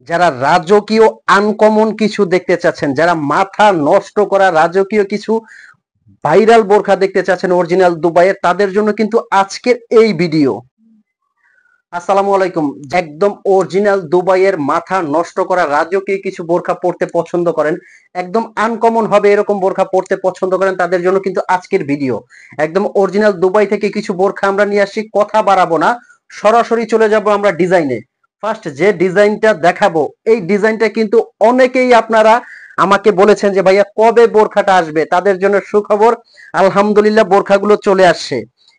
যারা রাজকীয় আনকমন কিছু দেখতে চাচ্ছেন, যারা মাথা নষ্ট করা রাজকীয় কিছু ভাইরাল বোরখা দেখতে চাচ্ছেন অরিজিনাল দুবাইয়ের, তাদের জন্য কিন্তু আজকের এই ভিডিও। আসসালামু আলাইকুম। একদম অরিজিনাল দুবাইয়ের মাথা নষ্ট করা রাজকীয় কিছু বোরখা পড়তে পছন্দ করেন, একদম আনকমন হবে এরকম বোরখা পড়তে পছন্দ করেন, তাদের জন্য কিন্তু আজকের ভিডিও। একদম অরিজিনাল দুবাই থেকে কিছু বোরখা আমরা নিয়ে আসছি, কথা বাড়াবো না, সরাসরি চলে যাব আমরা ডিজাইনে। ফার্স্ট যে ডিজাইনটা দেখাবো, এই ডিজাইনটা কিন্তু অনেকেই আপনারা আমাকে বলেছেন যে ভাইয়া কবে বোরখাটা আসবে, তাদের জন্য সুখবর, আলহামদুলিল্লাহ বোরখাগুলো চলে আসছে।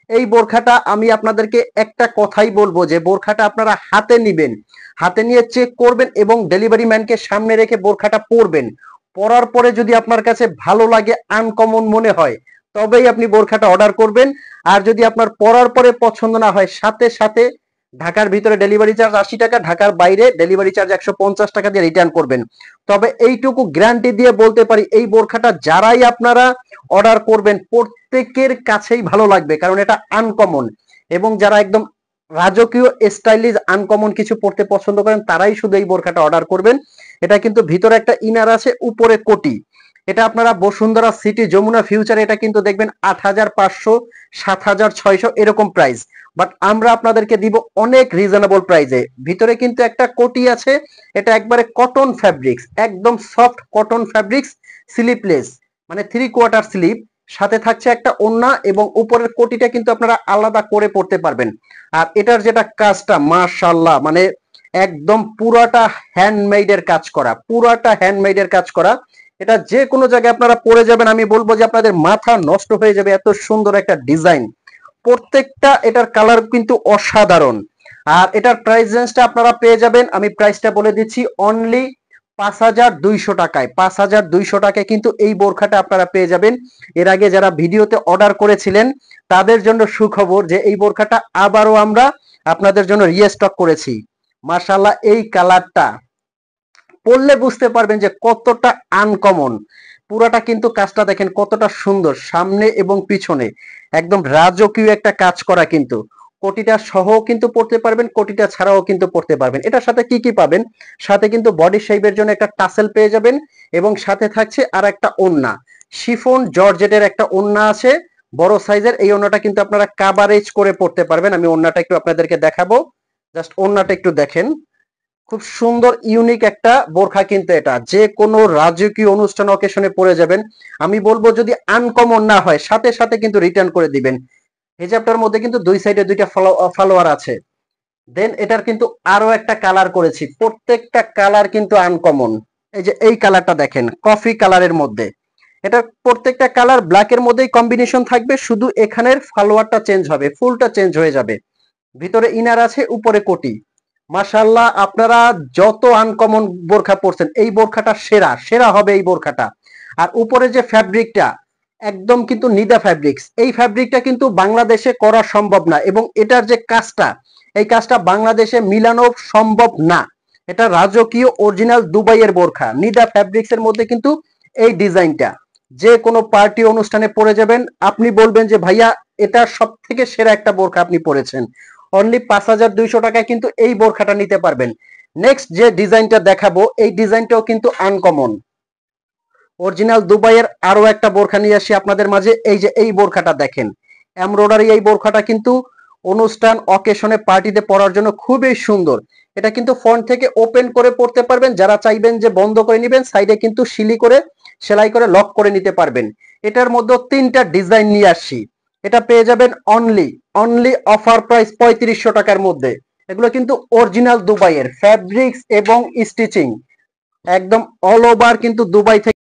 এই বোরখাটা আমি আপনাদেরকে একটা কথাই বলবো যে বোরখাটা আপনারা হাতে নিবেন, হাতে নিয়ে চেক করবেন এবং ডেলিভারি ম্যানকে সামনে রেখে বোরখাটা পরবেন। পরার পরে যদি আপনার কাছে ভালো লাগে, আনকমন মনে হয়, তবেই আপনি বোরখাটা অর্ডার করবেন। আর যদি আপনার পরার পরে পছন্দ না হয়, সাথে সাথে ঢাকার ভিতরে ডেলিভারি চার্জ 80 টাকা, ঢাকার বাইরে ডেলিভারি চার্জ 150 টাকা দিয়ে রিটার্ন করবেন। তবে এইটুকু গ্যারান্টি দিয়ে বলতে পারি, এই বোরখাটা যারাই আপনারা অর্ডার করবেন প্রত্যেকের কাছেই ভালো লাগবে, কারণ এটা আনকমন। এবং যারা একদম রাজকীয় স্টাইলিশ আনকমন কিছু পড়তে পছন্দ করেন, তারাই শুধু এই বোরখাটা অর্ডার করবেন। এটা কিন্তু ভিতরে একটা ইনার আছে, উপরে কোটি। এটা আপনারা বসুন্ধরা সিটি, যমুনা ফিউচার, এটা কিন্তু দেখবেন 8,500, 7,600 এরকম প্রাইস। বাট আমরা আপনাদেরকে দিব অনেক রিজনেবল প্রাইসে। ভিতরে কিন্তু একটা কোটি আছে, এটা একবারে কটন ফ্যাব্রিক্স, একদম সফট কটন ফ্যাব্রিক্স, স্লিপলেস, মানে 3/4 স্লিপ, সাথে থাকছে একটা ওড়না, এবং উপরের কোটিটা কিন্তু আপনারা আলাদা করে পড়তে পারবেন। আর এটার যেটা কাজটা মাশাআল্লাহ, মানে একদম পুরাটা হ্যান্ডমেডের কাজ করা, পুরাটা হ্যান্ডমেডের কাজ করা। এটা যে কোনো জায়গায় আপনারা পরে যাবেন, আমি বলবো যে আপনাদের মাথা নষ্ট হয়ে যাবে, এত সুন্দর একটা ডিজাইন। প্রত্যেকটা এটার কালার কিন্তু অসাধারণ। আর এটার প্রাইস রেঞ্জটা আপনারা পেয়ে যাবেন, আমি প্রাইসটা বলে দিচ্ছি, অনলি 5,200 টাকায়। 5,200 টাকায় কিন্তু এই বোরখাটা আপনারা পেয়ে যাবেন। এর আগে যারা ভিডিওতে অর্ডার করেছিলেন, তাদের জন্য সুখবর যে এই বোরখাটা আবারও আমরা আপনাদের জন্য রিস্টক করেছি। মাশাআল্লাহ, এই কালারটা পড়লে বুঝতে পারবেন যে কতটা আনকমন। পুরাটা কিন্তু কাজটা দেখেন কতটা সুন্দর, সামনে এবং পিছনে একদম রাজকীয় একটা কাজ করা। কিন্তু কোটিটা সহ কিন্তু পড়তে পারবেন, কোটিটা ছাড়াও কিন্তু পড়তে পারবেন। এটার সাথে কি কি পাবেন, সাথে কিন্তু বডি শেপের জন্য একটা টাসেল পেয়ে যাবেন, এবং সাথে থাকছে আর একটা ওড়না, শিফন জর্জেটের একটা ওড়না আছে বড় সাইজের। এই ওড়নাটা কিন্তু আপনারা কাভারেজ করে পড়তে পারবেন। আমি ওড়নাটা একটু আপনাদেরকে দেখাবো, জাস্ট ওড়নাটা একটু দেখেন, খুব সুন্দর ইউনিক একটা বোরখা। কিন্তু এটা যে কোনো রাজকীয় অনুষ্ঠান অকেশনে পরে যাবেন। আমি বলবো যদি আনকমন না হয়, সাথে সাথে কিন্তু রিটার্ন করে দিবেন। হিজাবটার মধ্যে কিন্তু দুই সাইডে দুইটা ফলোয়ার আছে। দেন এটার কিন্তু আরো একটা কালার করেছি, প্রত্যেকটা কালার কিন্তু আনকমন। এই যে এই কালারটা দেখেন, কফি কালারের মধ্যে, এটা প্রত্যেকটা কালার ব্ল্যাকের মধ্যেই কম্বিনেশন থাকবে, শুধু এখানের ফলোয়ারটা চেঞ্জ হবে, ফুলটা চেঞ্জ হয়ে যাবে। ভিতরে ইনার আছে, উপরে কোটি। মাশাআল্লাহ, আপনারা যত আনকমন বোরখা পরছেন, এই বোরখাটা সেরা, সেরা হবে এই বোরখাটা। আর উপরে যে ফ্যাব্রিকটা, একদম কিন্তু নিদা ফ্যাব্রিক্স। এই ফ্যাব্রিকটা কিন্তু বাংলাদেশে করা সম্ভব না, এবং এটার যে কাজটা, এই কাজটা বাংলাদেশে মিলানো সম্ভব না। এটা রাজকীয় অরিজিনাল দুবাইয়ের বোরখা, নিদা ফ্যাব্রিক্স এর মধ্যে কিন্তু এই ডিজাইনটা যে কোনো পার্টি অনুষ্ঠানে পরে যাবেন, আপনি বলবেন যে ভাইয়া এটা সব থেকে সেরা একটা বোরখা আপনি পরেছেন। অনলি 5,200 টাকায় কিন্তু এই বোরখাটা নিতে পারবেন। নেক্সট যে ডিজাইনটা দেখাবো, এই ডিজাইনটাও কিন্তু আনকমন। অরিজিনাল দুবাইয়ের আরো একটা বোরখা নিয়ে আসি আপনাদের মাঝে। এই যে এই বোরখাটা দেখেন, এমব্রয়ডারি এই বোরখাটা কিন্তু অনুষ্ঠান অকেশনে পার্টিতে পরার জন্য খুবই সুন্দর। এটা কিন্তু ফ্রন্ট থেকে ওপেন করে পড়তে পারবেন, যারা চাইবেন যে বন্ধ করে নেবেন, সাইডে কিন্তু সিলি করে সেলাই করে লক করে নিতে পারবেন। এটার মধ্যে তিনটা ডিজাইন নিয়ে আসছি। এটা পেয়ে যাবেন অনলি অনলি অফার প্রাইস 3,500 টাকার মধ্যে। এগুলো কিন্তু অরিজিনাল দুবাইয়ের ফ্যাব্রিক্স এবং স্টিচিং, একদম অল ওভার কিন্তু দুবাই থেকে